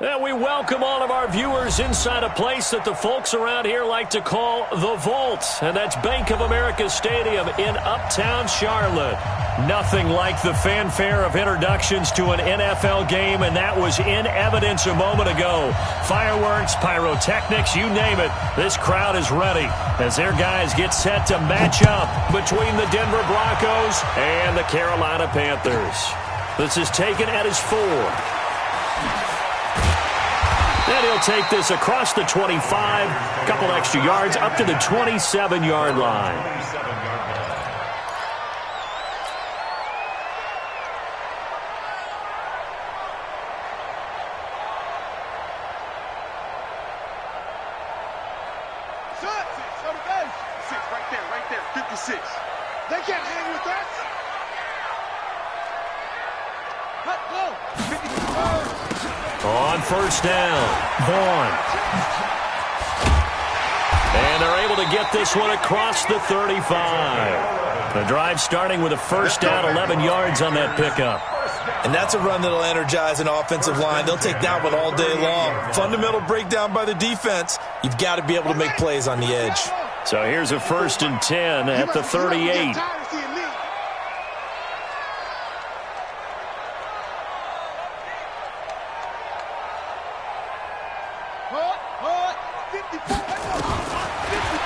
And we welcome all of our viewers inside a place that the folks around here like to call the Vault. And that's Bank of America Stadium in Uptown Charlotte. Nothing like the fanfare of introductions to an NFL game, and that was in evidence a moment ago. Fireworks, pyrotechnics, you name it. This crowd is ready as their guys get set to match up between the Denver Broncos and the Carolina Panthers. This is taken at his 4. And he'll take this across the 25, a couple extra yards, up to the 27-yard line. Right there, 56. They can't hang with us. On first down, Vaughn. And they're able to get this one across the 35. The drive starting with a first down, 11 yards on that pickup. And that's a run that'll energize an offensive line. They'll take that one all day long. Fundamental breakdown by the defense. You've got to be able to make plays on the edge. So here's a 1st and 10 at the 38.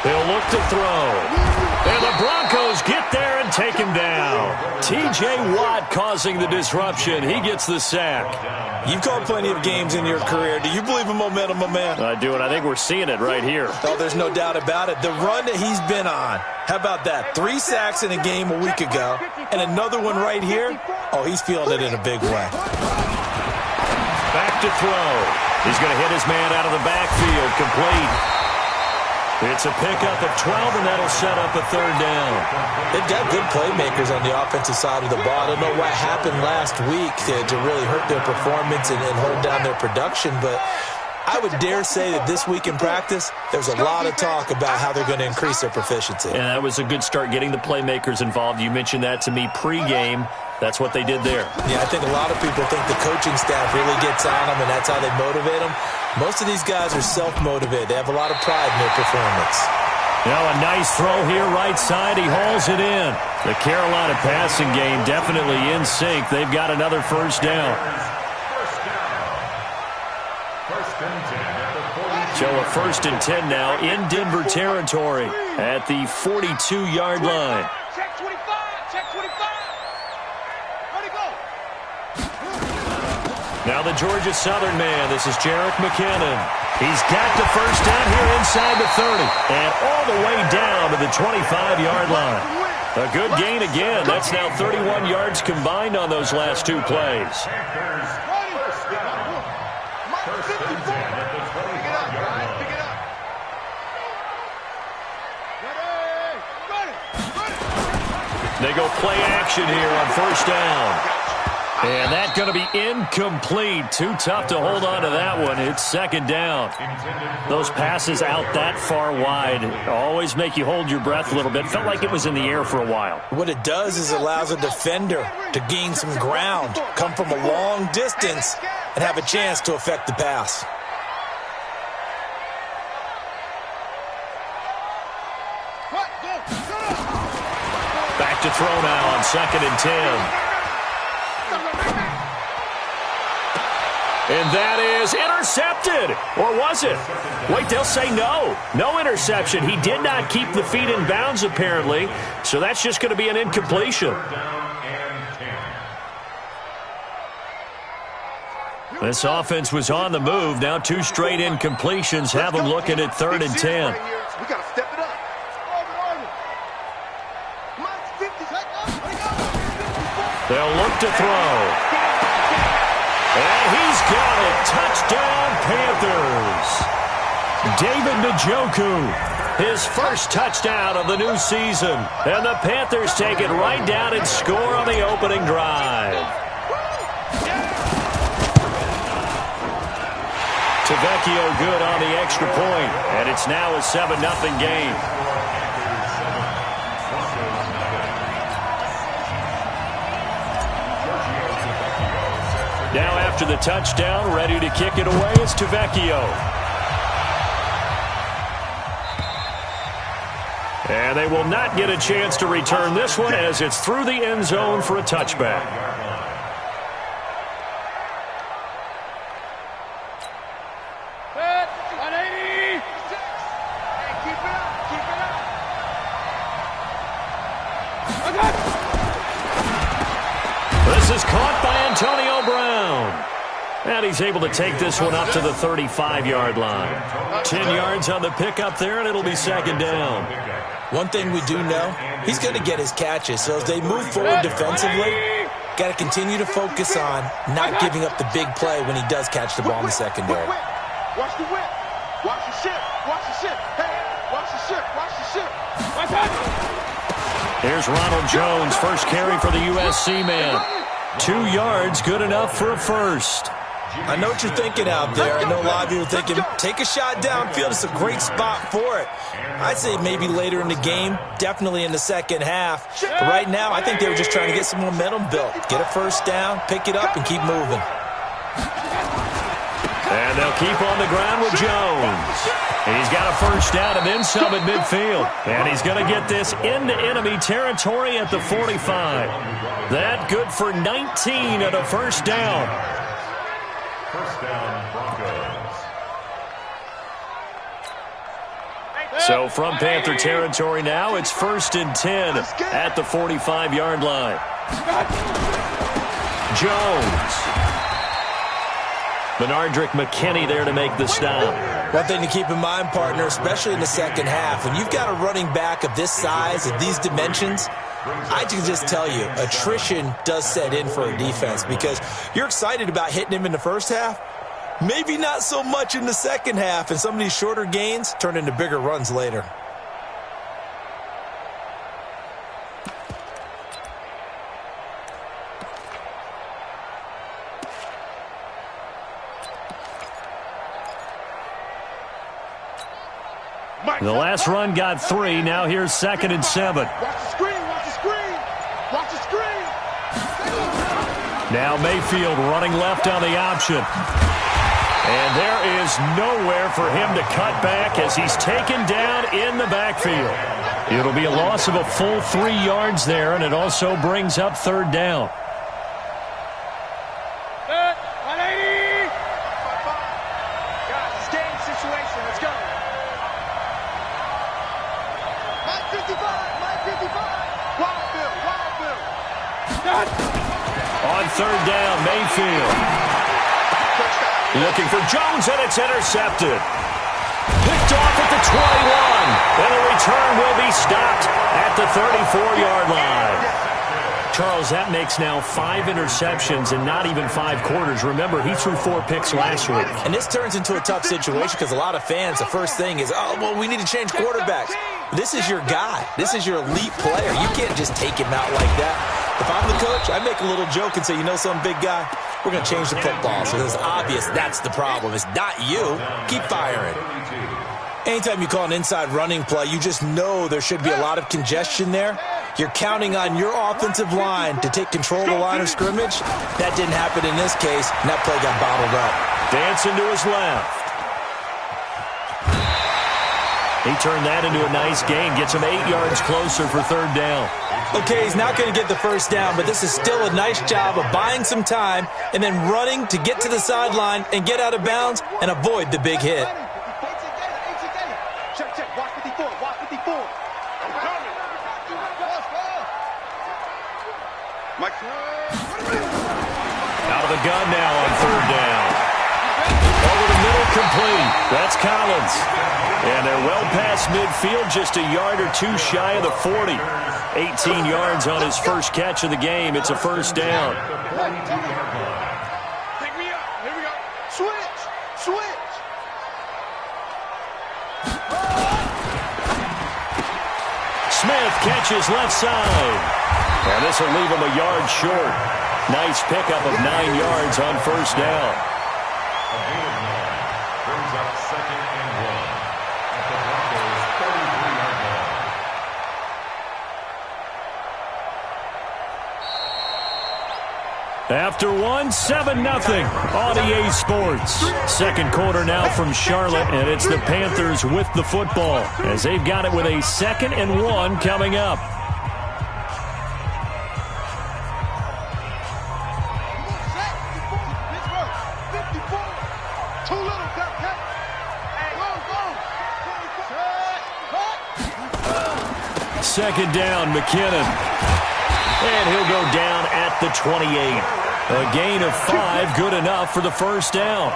They'll look to throw. And the Broncos get there and take him down. T.J. Watt causing the disruption. He gets the sack. You've called plenty of games in your career. Do you believe in momentum, my man? I do, and I think we're seeing it right here. Oh, there's no doubt about it. The run that he's been on. How about that? 3 sacks in a game a week ago, and another one right here. Oh, he's feeling it in a big way. Back to throw. He's going to hit his man out of the backfield. Complete. It's a pickup of 12, and that'll set up a 3rd down. They've got good playmakers on the offensive side of the ball. I don't know what happened last week to really hurt their performance and hold down their production, but I would dare say that this week in practice, there's a lot of talk about how they're going to increase their proficiency. And that was a good start, getting the playmakers involved. You mentioned that to me pregame. That's what they did there. Yeah, I think a lot of people think the coaching staff really gets on them, and that's how they motivate them. Most of these guys are self-motivated. They have a lot of pride in their performance. Now a nice throw here, right side. He hauls it in. The Carolina passing game definitely in sync. They've got another 1st down. So a 1st and 10 now in Denver territory at the 42-yard line. Check 25. Check 25. Ready, go. Now the Georgia Southern man. This is Jerick McKinnon. He's got the 1st down here inside the 30 and all the way down to the 25-yard line. A good gain again. That's now 31 yards combined on those last 2 plays. They go play action here on 1st down. And that's going to be incomplete. Too tough to hold on to that one. It's 2nd down. Those passes out that far wide always make you hold your breath a little bit. Felt like it was in the air for a while. What it does is it allows a defender to gain some ground, come from a long distance, and have a chance to affect the pass. Back to throw now on 2nd and 10. And that is intercepted. Or was it? Wait, they'll say no. No interception. He did not keep the feet in bounds, apparently. So that's just going to be an incompletion. This offense was on the move. Now 2 straight incompletions have them looking at 3rd and 10. We got to step it up. They'll look to throw. And he's got it. Touchdown, Panthers. David Njoku, his first touchdown of the new season. And the Panthers take it right down and score on the opening drive. Tavecchio good on the extra point. And it's now a 7-0 game. Now after the touchdown, ready to kick it away is Tavecchio. And they will not get a chance to return this one as it's through the end zone for a touchback. Set, 180. Hey, keep it up, keep it up. This is caught by Antonio Brown. And he's able to take this one up to the 35-yard line. 10 yards on the pickup there, and it'll be second down. One thing we do know, he's going to get his catches. So as they move forward defensively, got to continue to focus on not giving up the big play when he does catch the ball in the secondary. Watch the whip. Watch the ship. Watch the ship. Hey, watch the ship. Watch the ship. Watch out. Here's Ronald Jones, first carry for the USC man. 2 yards, good enough for a first. I know what you're thinking out there. I know a lot of you are thinking, take a shot downfield. It's a great spot for it. I'd say maybe later in the game, definitely in the second half. But right now, I think they were just trying to get some momentum built. Get a first down, pick it up, and keep moving. And they'll keep on the ground with Jones. He's got a first down and then some at midfield. And he's going to get this into enemy territory at the 45. That good for 19 at a first down. First down, Broncos. So from Panther territory now, it's 1st and 10 at the 45-yard line. Jones. Benardrick McKinney there to make the stop. One thing to keep in mind, partner, especially in the second half, when you've got a running back of this size, of these dimensions, I can just tell you, attrition does set in for a defense because you're excited about hitting him in the first half. Maybe not so much in the second half, and some of these shorter gains turn into bigger runs later. The last run got 3. Now here's 2nd and 7. Watch the screen. Watch the screen. Watch the screen. Now Mayfield running left on the option. And there is nowhere for him to cut back as he's taken down in the backfield. It'll be a loss of a full 3 yards there, and it also brings up 3rd down. Set, 180. Guys, it's game situation. Let's go. Mike 55. Mike 55. Wild Bill. Wild Bill. On 3rd down, Mayfield. Looking for Jones, and it's intercepted. Picked off at the 21. And the return will be stopped at the 34-yard line. Charles, that makes now 5 interceptions in not even 5 quarters. Remember, he threw 4 picks last week. And this turns into a tough situation because a lot of fans, the first thing is, oh, well, we need to change quarterbacks. This is your guy. This is your elite player. You can't just take him out like that. If I'm the coach, I make a little joke and say, you know something, big guy? We're going to change the football. So it's obvious that's the problem. It's not you. Keep firing. Anytime you call an inside running play, you just know there should be a lot of congestion there. You're counting on your offensive line to take control of the line of scrimmage. That didn't happen in this case, and that play got bottled up. Dancing to his left. He turned that into a nice gain. Gets him 8 yards closer for 3rd down. Okay, he's not going to get the first down, but this is still a nice job of buying some time and then running to get to the sideline and get out of bounds and avoid the big hit. Check, check. Watch 54. Watch 54. I'm coming. Mike. Out of the gun now on 3rd down. Over the middle, complete. That's Collins. And they're well past midfield, just a yard or 2 shy of the 40. 18 yards on his first catch of the game. It's a first down. Pick me up. Here we go. Switch. Switch. Smith catches left side. And this will leave him a yard short. Nice pickup of 9 yards on first down. A gain of 9 brings up 2nd and 1 at the Broncos' 33-yard line. After one, 7-0 on EA Sports. Second quarter now from Charlotte, and it's the Panthers with the football as they've got it with a 2nd and 1 coming up. Second down, McKinnon. And he'll go down at the 28. A gain of 5, good enough for the first down.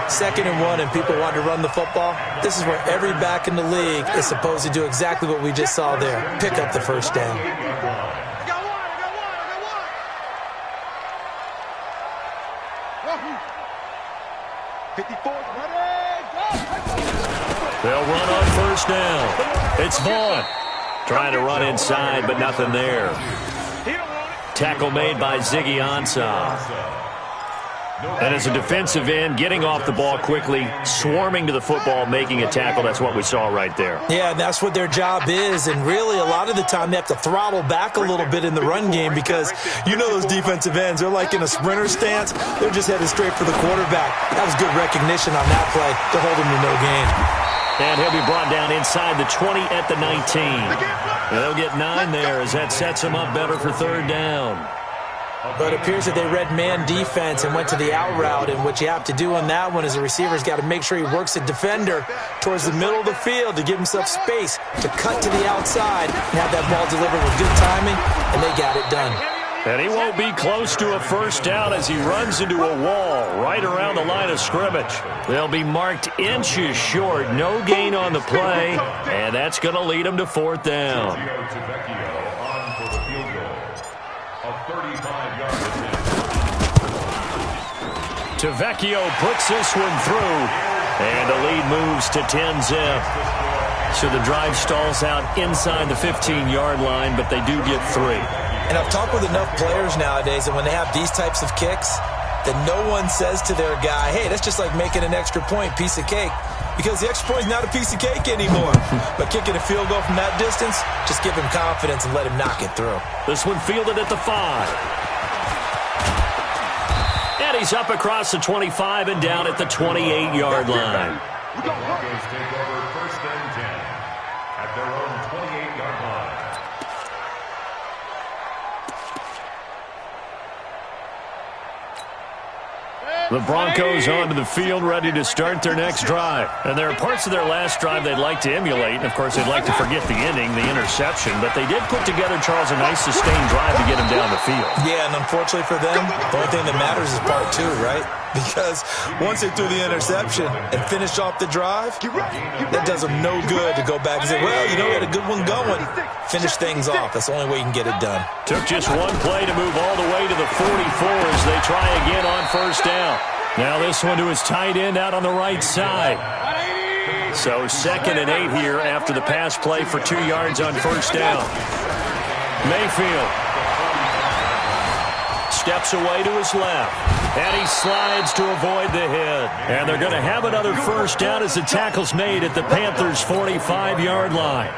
2nd and 1, and people want to run the football. This is where every back in the league is supposed to do exactly what we just saw there. Pick up the first down. They'll run on first down. It's Vaughn. Trying to run inside, but nothing there. Tackle made by Ziggy Ansah. And as a defensive end, getting off the ball quickly, swarming to the football, making a tackle, that's what we saw right there. Yeah, and that's what their job is. And really, a lot of the time, they have to throttle back a little bit in the run game because you know those defensive ends, they're like in a sprinter stance. They're just headed straight for the quarterback. That was good recognition on that play to hold him to no gain. And he'll be brought down inside the 20 at the 19. And they'll get 9 there as that sets them up better for 3rd down. But it appears that they read man defense and went to the out route, and what you have to do on that one is the receiver's got to make sure he works the defender towards the middle of the field to give himself space to cut to the outside and have that ball delivered with good timing, and they got it done. And he won't be close to a first down as he runs into a wall right around the line of scrimmage. They'll be marked inches short. No gain on the play, and that's going to lead them to 4th down. Tavecchio puts this one through, and the lead moves to 10-zip. So the drive stalls out inside the 15-yard line, but they do get 3. And I've talked with enough players nowadays that when they have these types of kicks, that no one says to their guy, hey, that's just like making an extra point, piece of cake. Because the extra point is not a piece of cake anymore. But kicking a field goal from that distance, just give him confidence and let him knock it through. This one fielded at the 5. And he's up across the 25 and down at the 28-yard line. The Broncos take over 1st and 10 at their own 28-yard line. The Broncos onto the field, ready to start their next drive. And there are parts of their last drive they'd like to emulate. And, of course, they'd like to forget the ending, the interception. But they did put together, Charles, a nice sustained drive to get him down the field. Yeah, and unfortunately for them, the only thing that matters is part 2, right? Because once they threw the interception and finished off the drive, that does them no good to go back and say, well, you know, we had a good one going. Finish things off. That's the only way you can get it done. Took just one play to move all the way to the 44 as they try again on first down. Now this one to his tight end out on the right side. So 2nd and 8 here after the pass play for 2 yards on first down. Mayfield steps away to his left. And he slides to avoid the hit. And they're going to have another first down as the tackle's made at the Panthers' 45-yard line.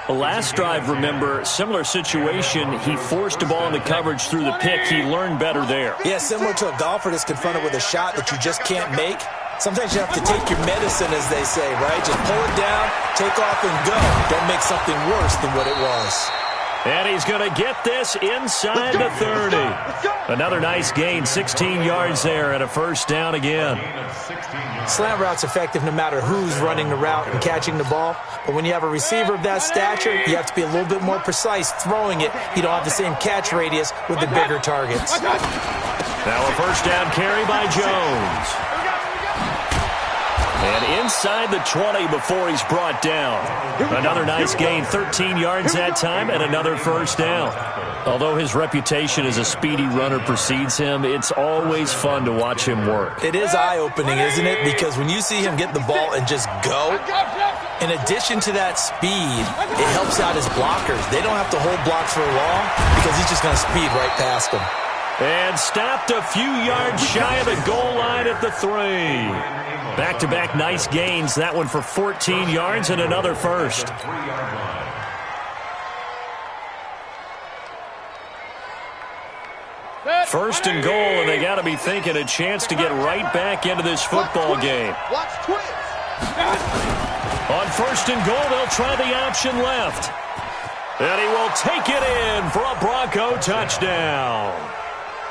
The last drive, remember, similar situation. He forced a ball into coverage through the pick. He learned better there. Yeah, similar to a golfer that's confronted with a shot that you just can't make. Sometimes you have to take your medicine, as they say, right? Just pull it down, take off, and go. Don't make something worse than what it was. And he's going to get this inside the 30. Another nice gain, 16 yards there, and a first down again. Slant route's effective no matter who's running the route and catching the ball. But when you have a receiver of that stature, you have to be a little bit more precise throwing it. You don't have the same catch radius with the bigger targets. Now a first down carry by Jones. And inside the 20 before he's brought down. Another nice gain, 13 yards that time, and another first down. Although his reputation as a speedy runner precedes him, it's always fun to watch him work. It is eye-opening, isn't it? Because when you see him get the ball and just go, in addition to that speed, it helps out his blockers. They don't have to hold blocks for long because he's just going to speed right past them. And stopped a few yards shy of the goal line at the 3. Back-to-back nice gains. That one for 14 yards and another first. First and goal, and they got to be thinking a chance to get right back into this football game. Watch twins. On first and goal, they'll try the option left. And he will take it in for a Bronco touchdown.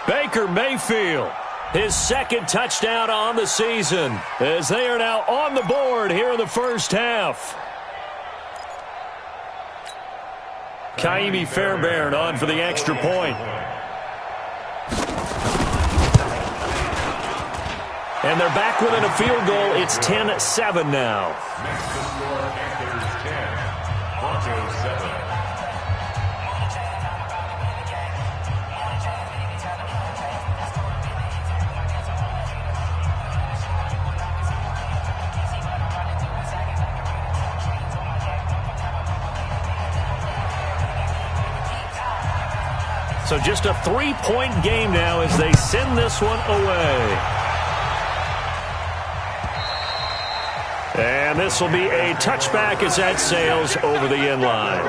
Baker Mayfield, his second touchdown on the season, as they are now on the board here in the first half. Kaimi Fairbairn on for the extra point. And they're back within a field goal. It's 10-7 now. Next to score, Panthers 10, Broncos 7. So just a 3-point game now as they send this one away. And this will be a touchback as that sails over the end line.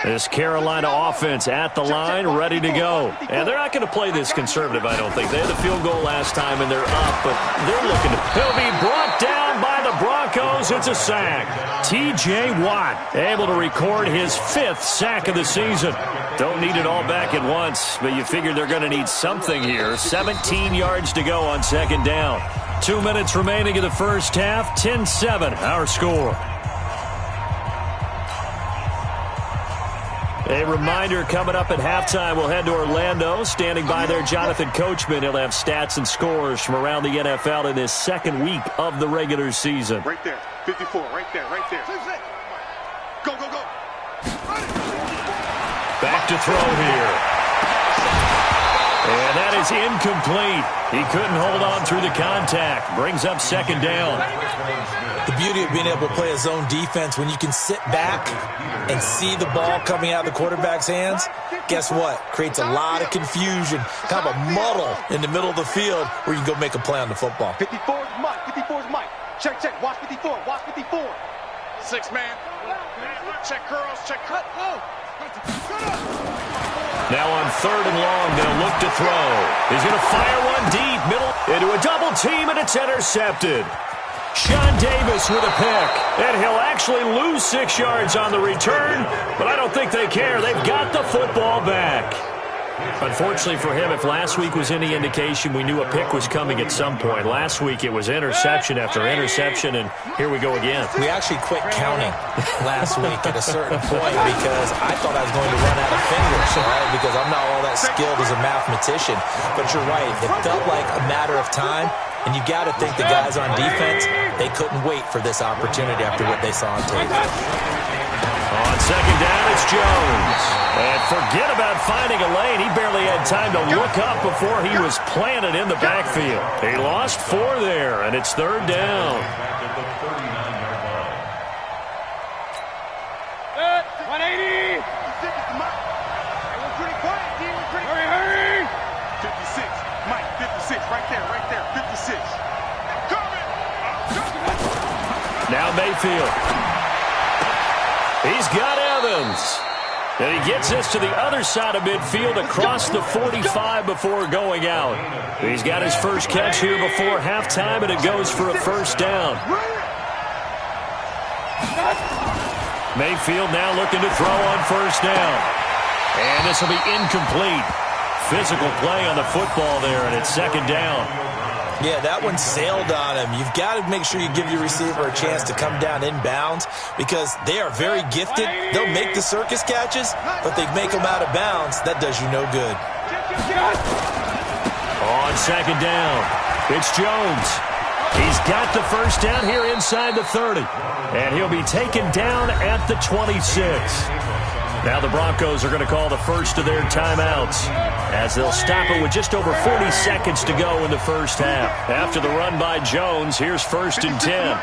This Carolina offense at the line, ready to go. And they're not going to play this conservative, I don't think. They had the field goal last time, and they're up, but they're looking to... He'll be brought down by the Broncos. It's a sack. T.J. Watt able to record his 5th sack of the season. Don't need it all back at once, but you figure they're going to need something here. 17 yards to go on second down. 2 minutes remaining in the first half. 10-7, our score. A reminder, coming up at halftime, we'll head to Orlando. Standing by there, Jonathan Coachman. He'll have stats and scores from around the NFL in this second week of the regular season. Right there, 54, right there, right there. Go, go, go. Back to throw here. And that is incomplete. He couldn't hold on through the contact. Brings up second down. The beauty of being able to play a zone defense, when you can sit back and see the ball coming out of the quarterback's hands, guess what? Creates a lot of confusion, kind of a muddle in the middle of the field where you can go make a play on the football. 54 is Mike, 54 is Mike. Check, check, watch 54, watch 54. 6 man. Check curls, check cut, go. Now on third and long, they'll look to throw. He's going to fire one deep, middle, into a double team, and it's intercepted. Sean Davis with a pick, and he'll actually lose 6 yards on the return, but I don't think they care. They've got the football back. Unfortunately for him, if last week was any indication, we knew a pick was coming at some point. Last week it was interception after interception, and here we go again. We actually quit counting last week at a certain point because I thought I was going to run out of fingers, right? Because I'm not all that skilled as a mathematician. But you're right, it felt like a matter of time. And you got to think the guys on defense, they couldn't wait for this opportunity after what they saw on tape. On second down, it's Jones. And forget about finding a lane. He barely had time to look up before he was planted in the backfield. He lost 4 there, and it's third down. 180. Pretty quiet, D. Hurry. 56. Mike, 56. Right there, right there. 56. Now Mayfield. He's got Evans. And he gets this to the other side of midfield across the 45 before going out. He's got his first catch here before halftime, and it goes for a first down. Mayfield now looking to throw on first down. And this will be incomplete. Physical play on the football there, and it's second down. Yeah, that one sailed on him. You've got to make sure you give your receiver a chance to come down inbounds because they are very gifted. They'll make the circus catches, but they make them out of bounds. That does you no good. On second down, it's Jones. He's got the first down here inside the 30, and he'll be taken down at the 26. Now the Broncos are going to call the first of their timeouts as they'll stop it with just over 40 seconds to go in the first half. After the run by Jones, here's first and 10.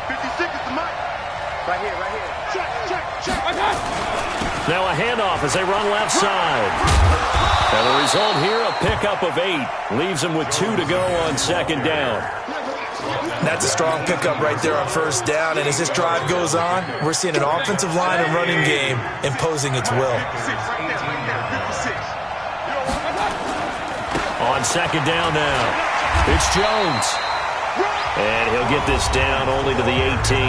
56 is the mic. Right here, right here. Check. Now a handoff as they run left side. And the result here, a pickup of 8. Leaves them with 2 to go on second down. That's a strong pickup right there on first down, and as this drive goes on, we're seeing an offensive line and running game imposing its will. On second down now, it's Jones. And he'll get this down only to the 18.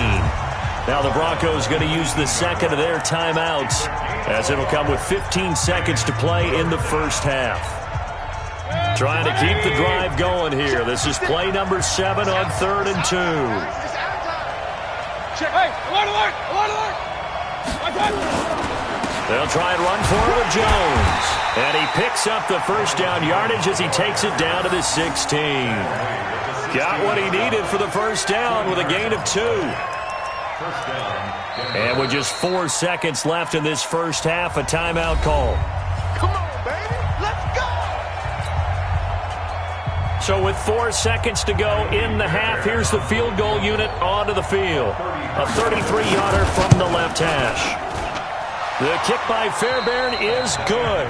Now the Broncos going to use the second of their timeouts, as it'll come with 15 seconds to play in the first half. Trying to keep the drive going here. This is play number 7 on 3rd and 2. They'll try and run for it with Jones. And he picks up the first down yardage as he takes it down to the 16. Got what he needed for the first down with a gain of 2. And with just 4 seconds left in this first half, a timeout call. Come on, baby. Let's go. So with 4 seconds to go in the half, here's the field goal unit onto the field. A 33-yarder from the left hash. The kick by Fairbairn is good.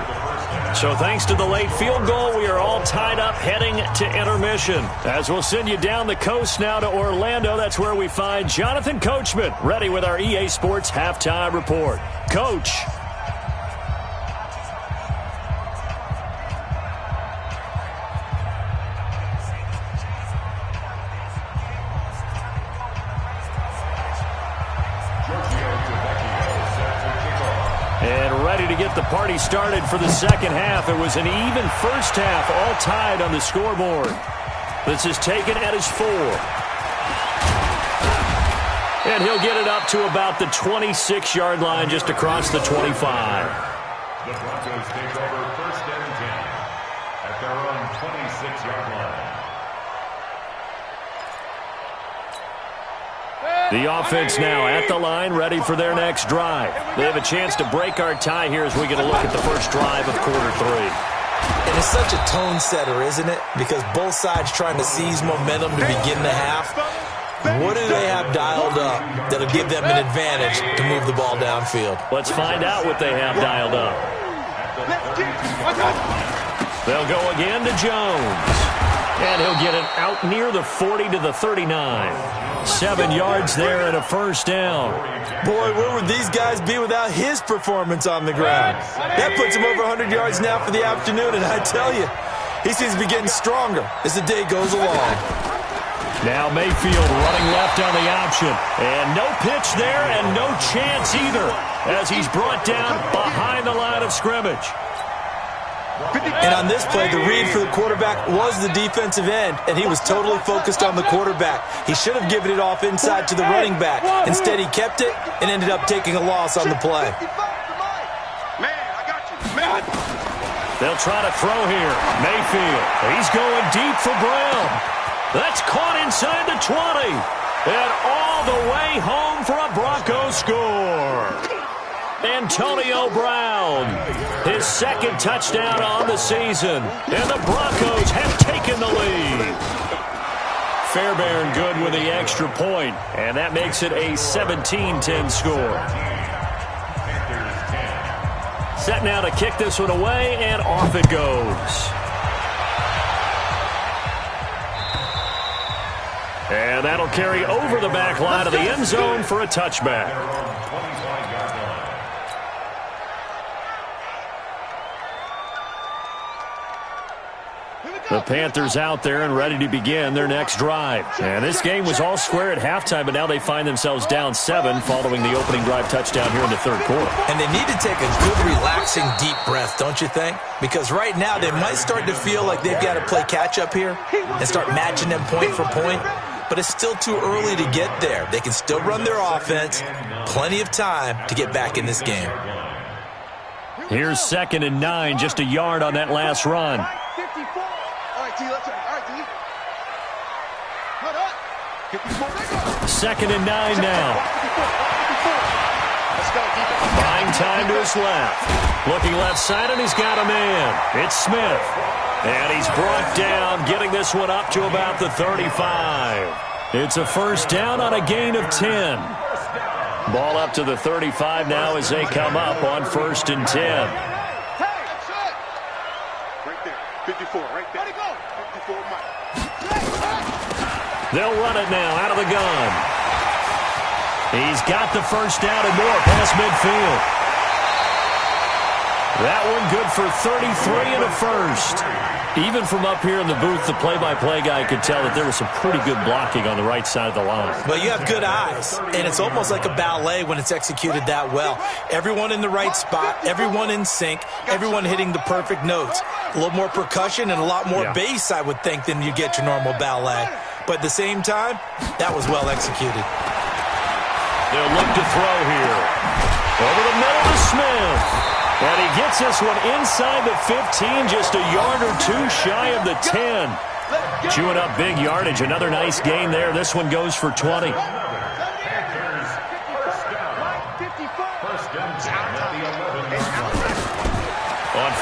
So thanks to the late field goal, we are all tied up heading to intermission. As we'll send you down the coast now to Orlando, that's where we find Jonathan Coachman ready with our EA Sports Halftime Report. Coach. And ready to get the party started for the second half. It was an even first half, all tied on the scoreboard. This is taken at his 4. And he'll get it up to about the 26-yard line, just across the 25. The Broncos take over 1st and 10 at their own 26-yard line. The offense now at the line, ready for their next drive. They have a chance to break our tie here as we get a look at the first drive of quarter 3. And it's such a tone setter, isn't it? Because both sides trying to seize momentum to begin the half. What do they have dialed up that'll give them an advantage to move the ball downfield? Let's find out what they have dialed up. They'll go again to Jones. And he'll get it out near the 40 to the 39. 7 yards there and a first down. Boy, where would these guys be without his performance on the ground? That puts him over 100 yards now for the afternoon, and I tell you, he seems to be getting stronger as the day goes along. Now Mayfield running left on the option. And no pitch there and no chance either as he's brought down behind the line of scrimmage. And on this play, the read for the quarterback was the defensive end, and he was totally focused on the quarterback. He should have given it off inside to the running back. Instead, he kept it and ended up taking a loss on the play. Man, I got you. Man. They'll try to throw here. Mayfield. He's going deep for Brown. That's caught inside the 20. And all the way home for a Broncos score. Antonio Brown, his second touchdown on the season, and the Broncos have taken the lead. Fairbairn good with the extra point, and that makes it a 17-10 score. Set now to kick this one away, and off it goes. And that'll carry over the back line of the end zone for a touchback. The Panthers out there and ready to begin their next drive. And this game was all square at halftime, but now they find themselves down 7 following the opening drive touchdown here in the third quarter. And they need to take a good, relaxing, deep breath, don't you think? Because right now they might start to feel like they've got to play catch-up here and start matching them point for point. But it's still too early to get there. They can still run their offense. Plenty of time to get back in this game. Here's 2nd and 9, just a yard on that last run. Second and 9 now. Buying time to his left. Looking left side, and he's got a man. It's Smith. And he's brought down, getting this one up to about the 35. It's a first down on a gain of 10. Ball up to the 35 now as they come up on 1st and 10. Right there. 54, right there. 54, Mike. They'll run it now out of the gun. He's got the first down and more past midfield. That one good for 33 and a first. Even from up here in the booth, the play-by-play guy could tell that there was some pretty good blocking on the right side of the line. Well, you have good eyes, and it's almost like a ballet when it's executed that well. Everyone in the right spot, everyone in sync, everyone hitting the perfect notes. A little more percussion and a lot more bass, I would think, than you get your normal ballet. But at the same time, that was well executed. They'll look to throw here. Over the middle to Smith. And he gets this one inside the 15, just a yard or two shy of the 10. Chewing up big yardage. Another nice gain there. This one goes for 20. On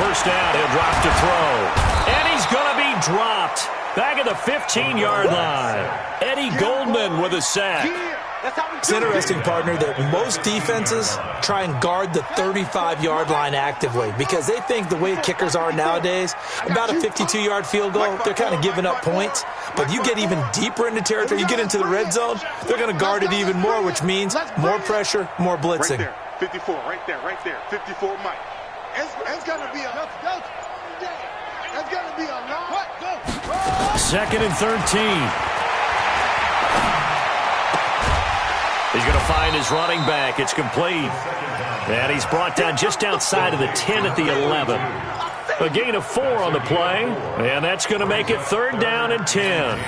first down, he'll drop to throw. And he's going to be dropped. Back at the 15-yard line. Eddie Goldman with a sack. It's interesting, partner, that most defenses try and guard the 35-yard line actively because they think the way kickers are nowadays, about a 52-yard field goal, they're kind of giving up points. But you get even deeper into territory, you get into the red zone, they're going to guard it even more, which means more pressure, more blitzing. Right there, 54, right there, 54, Mike. It's going to be a... It's going to be a long... Second and 13. He's going to find his running back. It's complete. And he's brought down just outside of the 10 at the 11. A gain of 4 on the play. And that's going to make it third down and 10.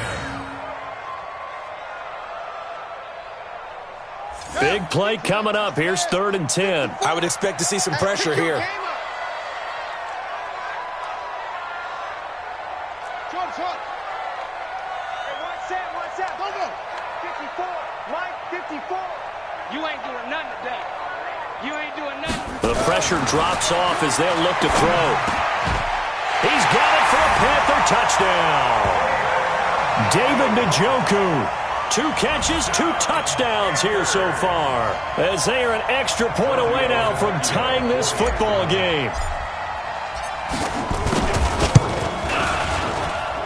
Big play coming up. Here's third and 10. I would expect to see some pressure here. The pressure drops off as they'll look to throw. He's got it for a Panther touchdown. David Njoku. 2 catches, 2 touchdowns here so far, as they are an extra point away now from tying this football game.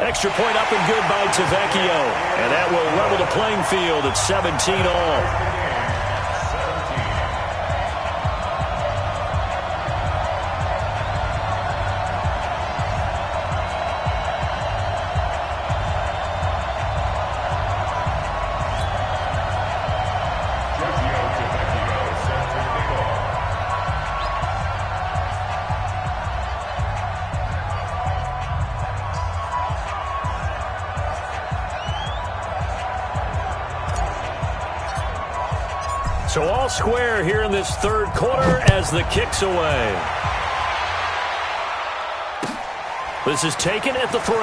Extra point up and good by Tavecchio. And that will level the playing field at 17 all. So all square here in this third quarter as the kick's away. This is taken at the 3.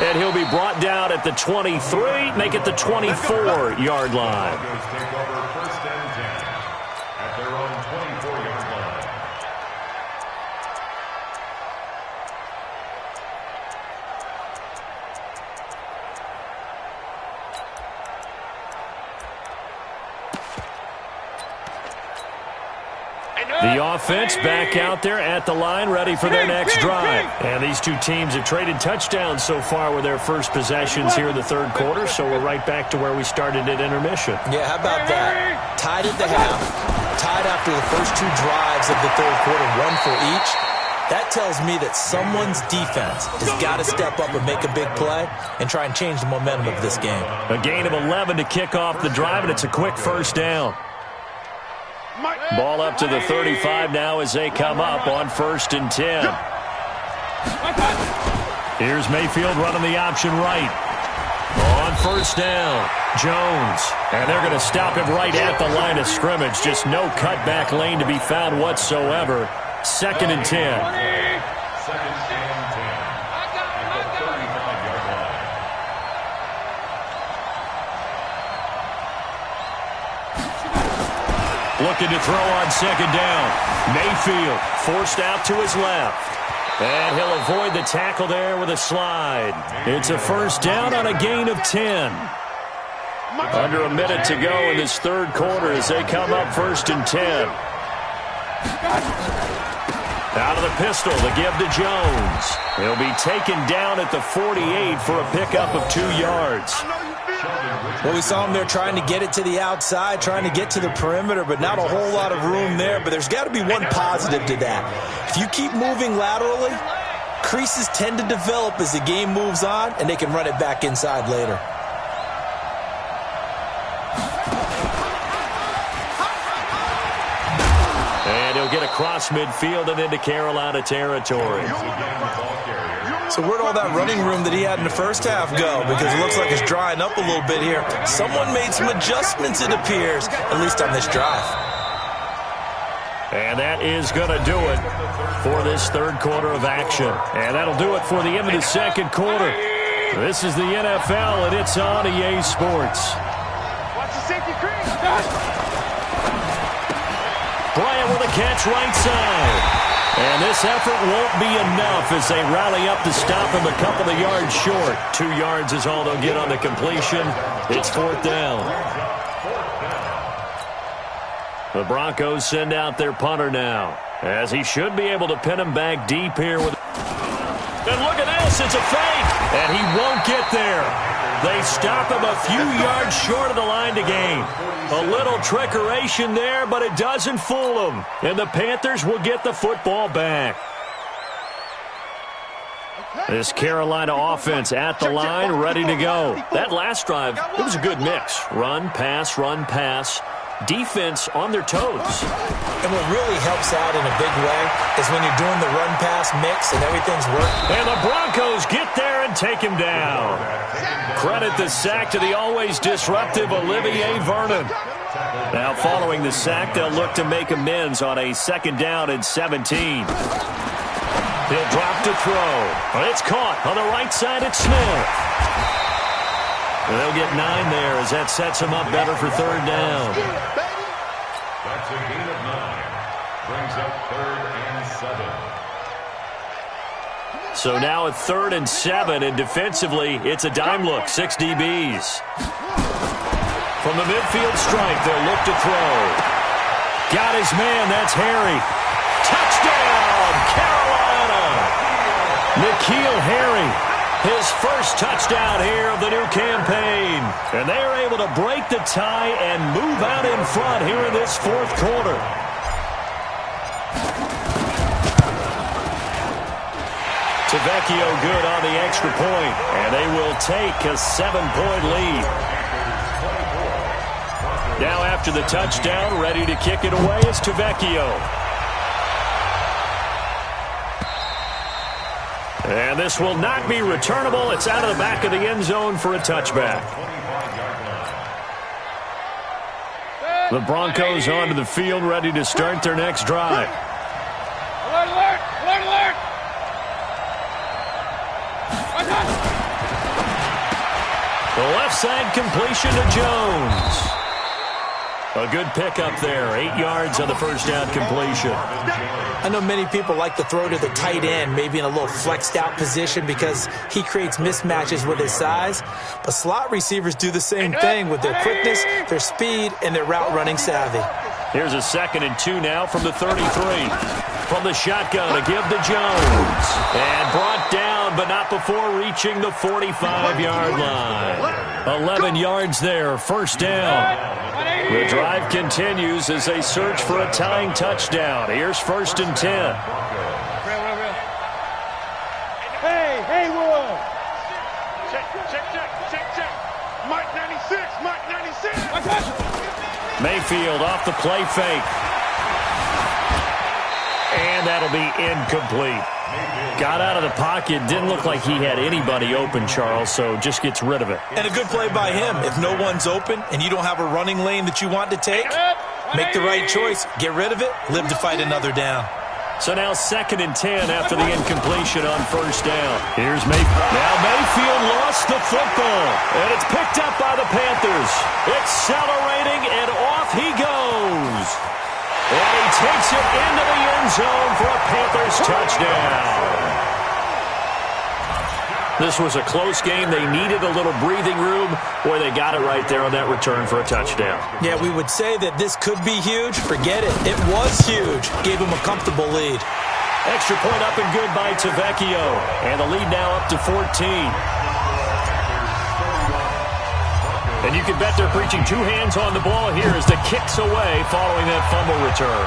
And he'll be brought down at the 23, make it the 24-yard line. take over first and 10 at their own 24-yard line. The offense back out there at the line, ready for their next drive. And these two teams have traded touchdowns so far with their first possessions here in the third quarter, so we're right back to where we started at intermission. Yeah, how about that? Tied at the half, tied after the first 2 drives of the third quarter, 1 for each. That tells me that someone's defense has got to step up and make a big play and try and change the momentum of this game. A gain of 11 to kick off the drive, and it's a quick first down. Ball up to the 35 now as they come up on first and 10. Here's Mayfield running the option right. On first down, Jones. And they're going to stop him right at the line of scrimmage. Just no cutback lane to be found whatsoever. Second and 10. Second and 10 at the 35-yard line. Looking to throw on second down. Mayfield forced out to his left. And he'll avoid the tackle there with a slide. It's a first down on a gain of 10. Under a minute to go in this third quarter as they come up first and 10. Out of the pistol, the give to Jones. He'll be taken down at the 48 for a pickup of 2 yards. Well, we saw him there trying to get it to the outside, trying to get to the perimeter, but not a whole lot of room there. But there's got to be one positive to that. If you keep moving laterally, creases tend to develop as the game moves on, and they can run it back inside later. And he'll get across midfield and into Carolina territory. So where'd all that running room that he had in the first half go? Because it looks like it's drying up a little bit here. Someone made some adjustments, it appears, at least on this drive. And that is going to do it for this third quarter of action. And that'll do it for the end of the second quarter. This is the NFL, and it's on EA Sports. Watch the safety crease. Bryant with a catch right side. And this effort won't be enough as they rally up to stop him a couple of yards short. 2 yards is all they'll get on the completion. It's 4th down. The Broncos send out their punter now, as he should be able to pin him back deep here. And look at this, it's a fake, and he won't get there. They stop him a few yards short of the line to gain. A little trickeration there, but it doesn't fool them. And the Panthers will get the football back. This Carolina offense at the line, ready to go. That last drive, it was a good mix. Run, pass. Defense on their toes. And what really helps out in a big way is when you're doing the run-pass mix and everything's working. And the Broncos get there and take him down. Credit the sack to the always disruptive Olivier Vernon. Now following the sack, they'll look to make amends on a 2nd down and 17. He'll drop to throw. It's caught on the right side at Smith. And they'll get 9 there as that sets him up better for 3rd down. That's a gain of 9. Brings up 3rd and 7. So now at 3rd and 7, and defensively, it's a dime look, 6 DBs. From the midfield stripe, they'll look to throw. Got his man, that's Harry. Touchdown, Carolina! N'Keal Harry. His first touchdown here of the new campaign. And they are able to break the tie and move out in front here in this 4th quarter. Tavecchio good on the extra point, and they will take a 7-point lead. Now after the touchdown, ready to kick it away is Tavecchio. And this will not be returnable. It's out of the back of the end zone for a touchback. The Broncos onto the field, ready to start their next drive. Alert, alert, alert, alert. The left side completion to Jones. A good pickup there. 8 yards on the first down completion. I know many people like to throw to the tight end, maybe in a little flexed out position because he creates mismatches with his size. But slot receivers do the same thing with their quickness, their speed, and their route running savvy. Here's a 2nd and 2 now from the 33. From the shotgun, a give to Jones. And brought down, but not before reaching the 45-yard line. 11 yards there, 1st down. The drive continues as they search for a tying touchdown. Here's 1st and 10. Hey, Will. Check. Mike 96. Mayfield off the play fake. And that'll be incomplete. Got out of the pocket. Didn't look like he had anybody open, Charles, so just gets rid of it. And a good play by him. If no one's open and you don't have a running lane that you want to take, make the right choice. Get rid of it. Live to fight another down. So now 2nd and 10 after the incompletion on 1st down. Here's Mayfield. Now Mayfield lost the football, and it's picked up by the Panthers. Accelerating, and off he goes. And he takes it into the end zone for a Panthers touchdown. This was a close game. They needed a little breathing room. Boy, they got it right there on that return for a touchdown. Yeah, we would say that this could be huge. Forget it. It was huge. Gave him a comfortable lead. Extra point up and good by Tavecchio. And the lead now up to 14. And you can bet they're preaching two hands on the ball here as the kick's away following that fumble return.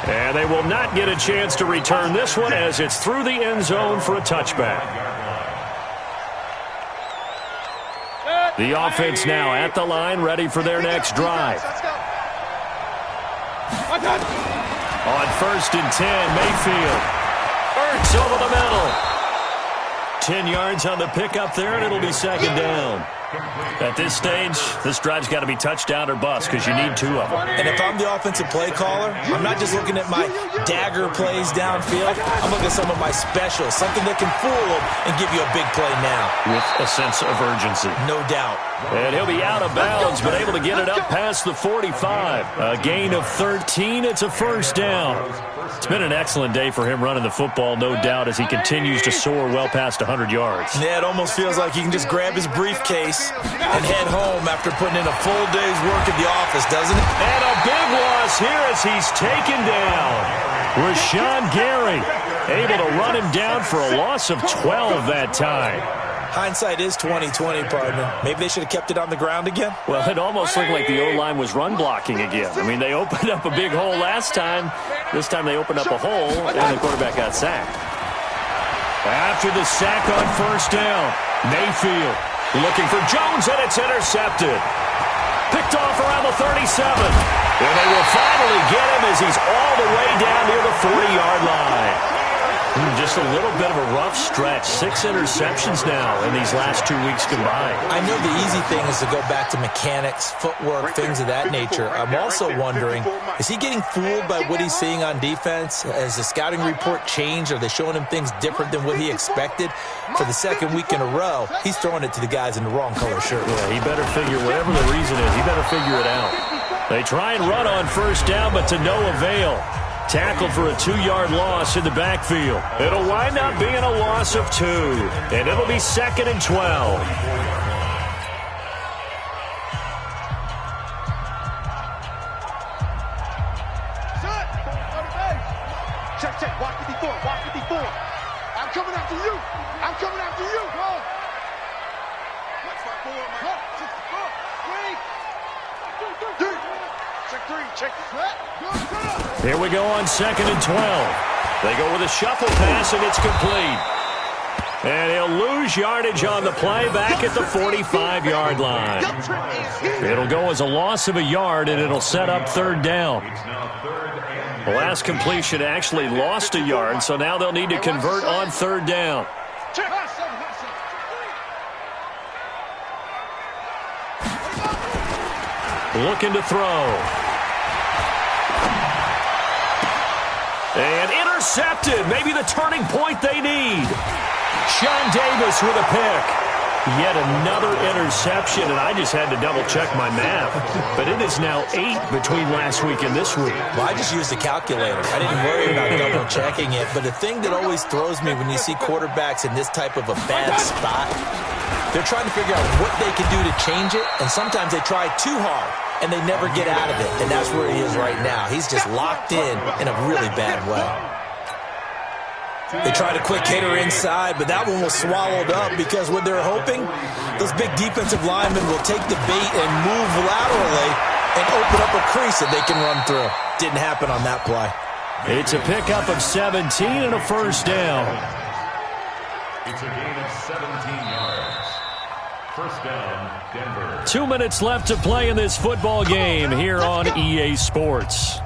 And they will not get a chance to return this one as it's through the end zone for a touchback. The offense now at the line, ready for their next drive. On 1st and 10, Mayfield. Ertz over the middle. 10 yards on the pickup there, and it'll be 2nd down. At this stage, this drive's got to be touchdown or bust because you need 2 of them. And if I'm the offensive play caller, I'm not just looking at my dagger plays downfield. I'm looking at some of my specials, something that can fool them and give you a big play now. With a sense of urgency. No doubt. And he'll be out of bounds, but able to get it up past the 45. A gain of 13. It's a 1st down. It's been an excellent day for him running the football, no doubt, as he continues to soar well past 100 yards. Yeah, it almost feels like he can just grab his briefcase and head home after putting in a full day's work at the office, doesn't it? And a big loss here as he's taken down. Rashawn Gary able to run him down for a loss of 12 that time. Hindsight is 20/20, partner. Maybe they should have kept it on the ground again. Well, it almost looked like the O-line was run blocking again. I mean, they opened up a big hole last time. This time they opened up a hole, and the quarterback got sacked. After the sack on 1st down, Mayfield looking for Jones, and it's intercepted. Picked off around the 37. And they will finally get him as he's all the way down near the 40-yard line. Just a little bit of a rough stretch. 6 interceptions now in these last 2 weeks combined. I know the easy thing is to go back to mechanics, footwork, things of that nature. I'm also wondering, is he getting fooled by what he's seeing on defense? Has the scouting report changed? Are they showing him things different than what he expected? For the 2nd week in a row, he's throwing it to the guys in the wrong color shirt. Yeah, he better figure, whatever the reason is, he better figure it out. They try and run on 1st down, but to no avail. Tackled for a 2-yard loss in the backfield. It'll wind up being a loss of 2, and it'll be 2nd and 12. Check. Watch 54. Watch 54. I'm coming after you. I'm coming after you. Go. Check 3. Here we go on 2nd and 12. They go with a shuffle pass, and it's complete. And he'll lose yardage on the play back at the 45-yard line. It'll go as a loss of a yard, and it'll set up 3rd down. The last completion actually lost a yard, so now they'll need to convert on 3rd down. Looking to throw. And intercepted. Maybe the turning point they need. Sean Davis with a pick. Yet another interception, and I just had to double-check my math. But it is now 8 between last week and this week. Well, I just used a calculator. I didn't worry about double-checking it. But the thing that always throws me when you see quarterbacks in this type of a bad spot, they're trying to figure out what they can do to change it, and sometimes they try too hard, and they never get out of it. And that's where he is right now. He's just locked in a really bad way. They tried a quick hitter inside, but that one was swallowed up because what they're hoping, those big defensive linemen will take the bait and move laterally and open up a crease that they can run through. Didn't happen on that play. It's a pickup of 17 and a 1st down. It's a gain of 17 yards. 1st down, Denver. 2 minutes left to play in this football game here on EA Sports.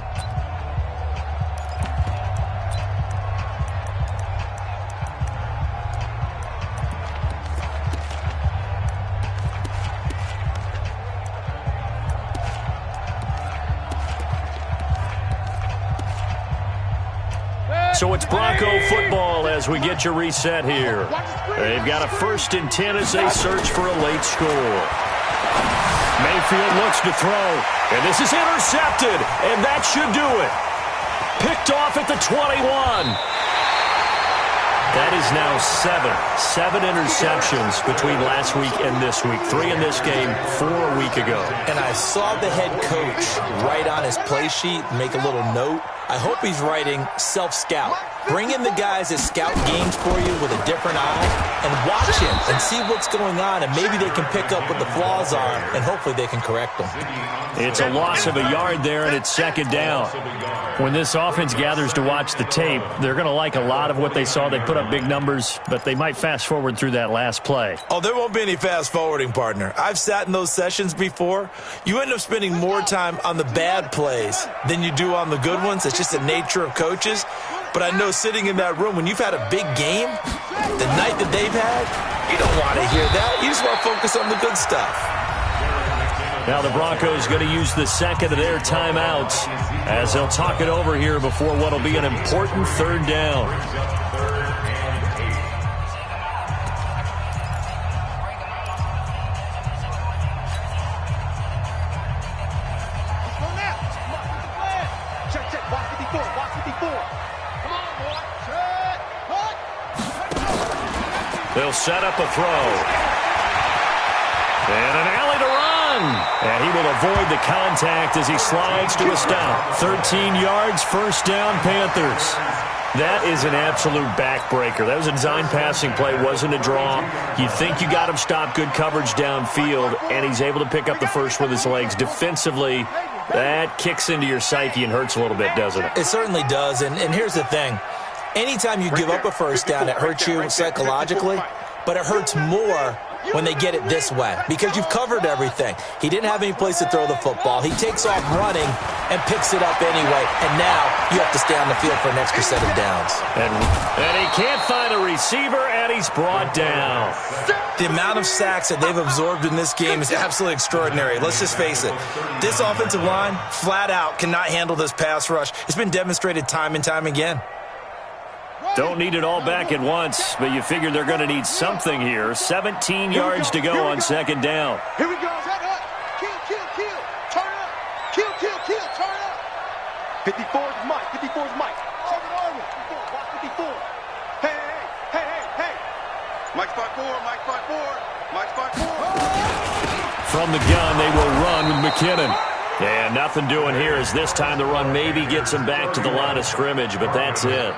So it's Bronco football as we get you reset here. They've got a 1st and 10 as they search for a late score. Mayfield looks to throw, and this is intercepted, and that should do it. Picked off at the 21. That is now 7 interceptions between last week and this week. 3 in this game, 4 a week ago. And I saw the head coach write on his play sheet, make a little note. I hope he's writing self-scout. Bring in the guys that scout games for you with a different eye and watch him and see what's going on, and maybe they can pick up what the flaws are, and hopefully they can correct them. It's a loss of a yard there, and it's second down. When this offense gathers to watch the tape, they're going to like a lot of what they saw. They put up big numbers, but they might fast forward through that last play. Oh, there won't be any fast forwarding, partner. I've sat in those sessions before. You end up spending more time on the bad plays than you do on the good ones. It's just the nature of coaches. But I know sitting in that room, when you've had a big game, the night that they've had, you don't want to hear that. You just want to focus on the good stuff. Now the Broncos going to use the second of their timeouts as they'll talk it over here before what will be an important third down. They'll set up a throw. And an alley to run. And he will avoid the contact as he slides to a stop. 13 yards, first down, Panthers. That is an absolute backbreaker. That was a design passing play, wasn't a draw. You think you got him stopped, good coverage downfield, and he's able to pick up the first with his legs. Defensively, that kicks into your psyche and hurts a little bit, doesn't it? It certainly does, and here's the thing. Anytime you give up a first down, it hurts you psychologically, but it hurts more when they get it this way because you've covered everything. He didn't have any place to throw the football. He takes off running and picks it up anyway, and now you have to stay on the field for an extra set of downs. And he can't find a receiver, and he's brought down. The amount of sacks that they've absorbed in this game is absolutely extraordinary. Let's just face it. This offensive line, flat out, cannot handle this pass rush. It's been demonstrated time and time again. Don't need it all back at once, but you figure they're going to need something here. 17 yards to go on second down. Here we go. Set up. Kill, kill, kill. Turn up. Kill, kill, kill. Turn up. 54 is Mike. 54 is Mike. Check it over. 54. Watch 54. Hey, hey, hey, hey, hey. Mike's 5-4. Mike's 5-4. Mike's 5-4. From the gun, they will run with McKinnon. Yeah, nothing doing here as this time the run maybe gets him back to the line of scrimmage, but that's it.